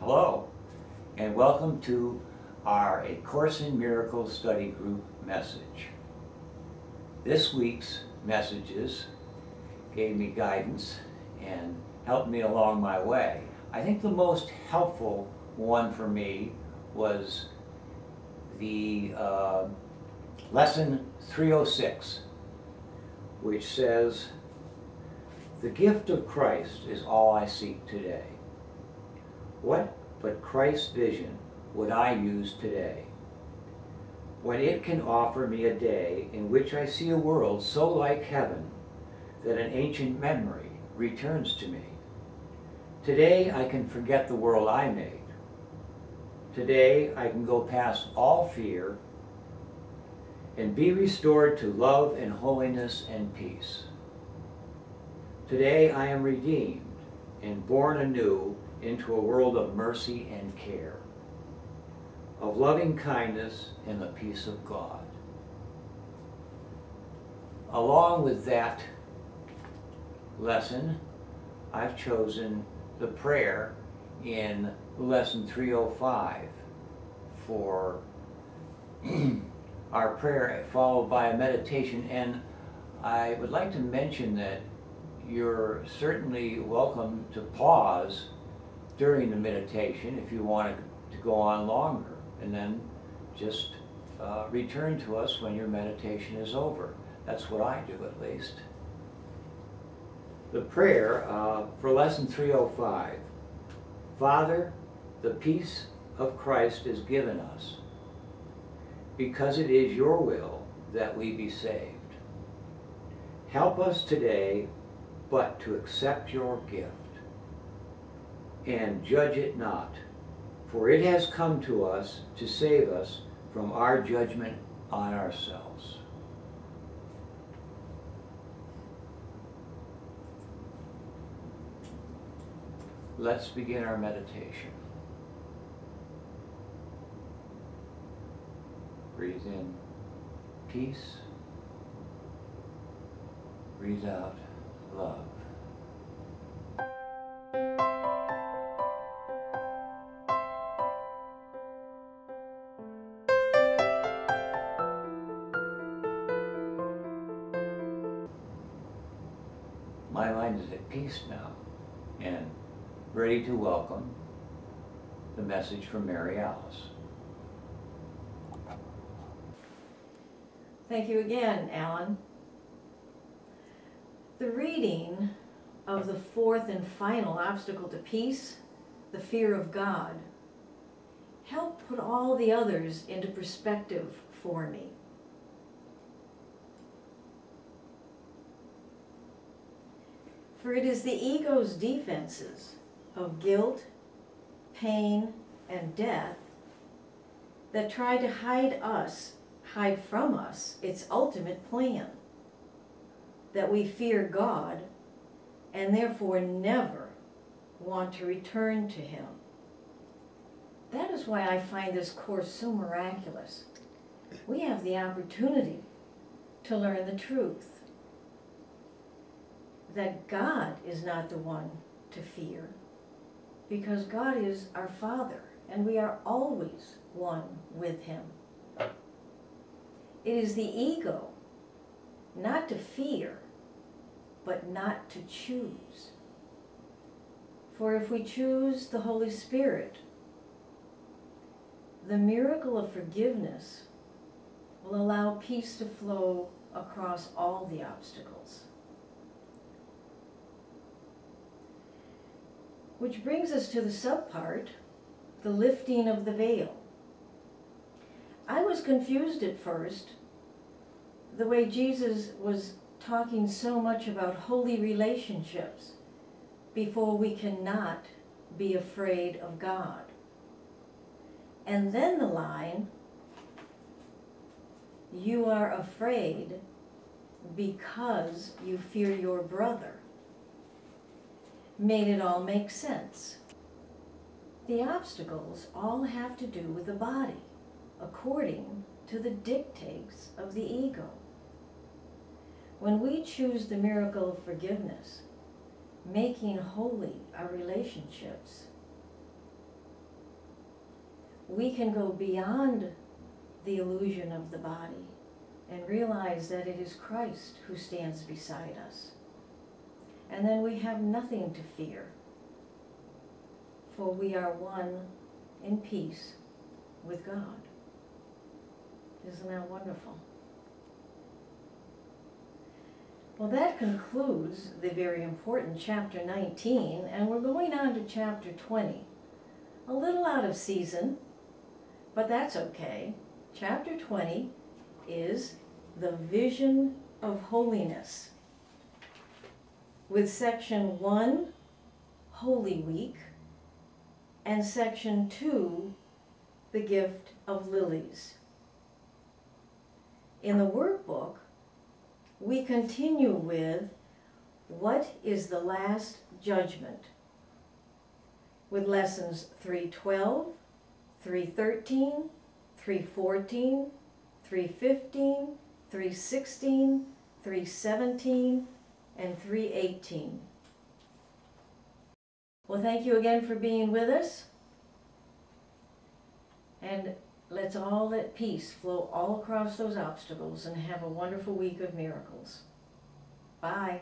Hello, and welcome to our A Course in Miracles study group message. This week's messages gave me guidance and helped me along my way. I think the most helpful one for me was the lesson 306, which says, "The gift of Christ is all I seek today. What but Christ's vision would I use today, when it can offer me a day in which I see a world so like heaven that an ancient memory returns to me? Today I can forget the world I made. Today I can go past all fear and be restored to love and holiness and peace. Today I am redeemed and born anew into a world of mercy and care, of loving kindness and the peace of God." Along with that lesson, I've chosen the prayer in lesson 305 for our prayer, followed by a meditation. And I would like to mention that you're certainly welcome to pause during the meditation if you want it to go on longer, and then just return to us when your meditation is over. That's what I do, at least. The prayer for lesson 305. "Father, the peace of Christ is given us, because it is your will that we be saved. Help us today but to accept your gift, and judge it not, for it has come to us to save us from our judgment on ourselves." Let's begin our meditation. Breathe in peace. Breathe out love. My mind is at peace now and ready to welcome the message from Mary Alice. Thank you again, Alan. The reading of the fourth and final obstacle to peace, the fear of God, helped put all the others into perspective for me. For it is the ego's defenses of guilt, pain, and death that try to hide from us its ultimate plan, that we fear God and therefore never want to return to Him. That is why I find this course so miraculous. We have the opportunity to learn the truth, that God is not the one to fear, because God is our Father, and we are always one with Him. It is the ego not to fear, but not to choose. For if we choose the Holy Spirit, the miracle of forgiveness will allow peace to flow across all the obstacles. Which brings us to the subpart, the lifting of the veil. I was confused at first, the way Jesus was talking so much about holy relationships before we cannot be afraid of God. And then the line, "You are afraid because you fear your brother," made it all make sense. The obstacles all have to do with the body, according to the dictates of the ego. When we choose the miracle of forgiveness, making holy our relationships, we can go beyond the illusion of the body and realize that it is Christ who stands beside us. And then we have nothing to fear, for we are one in peace with God. Isn't that wonderful? Well, that concludes the very important chapter 19, and we're going on to chapter 20. A little out of season, but that's okay. Chapter 20 is the vision of holiness, with section 1, Holy Week, and section 2, the gift of lilies. In the workbook, we continue with what is the last judgment, with lessons 3:12, 3:13, 3:14, 3:15, 3:16, 3:17, and 3:18. Well, thank you again for being with us, and let's all let peace flow all across those obstacles and have a wonderful week of miracles. Bye.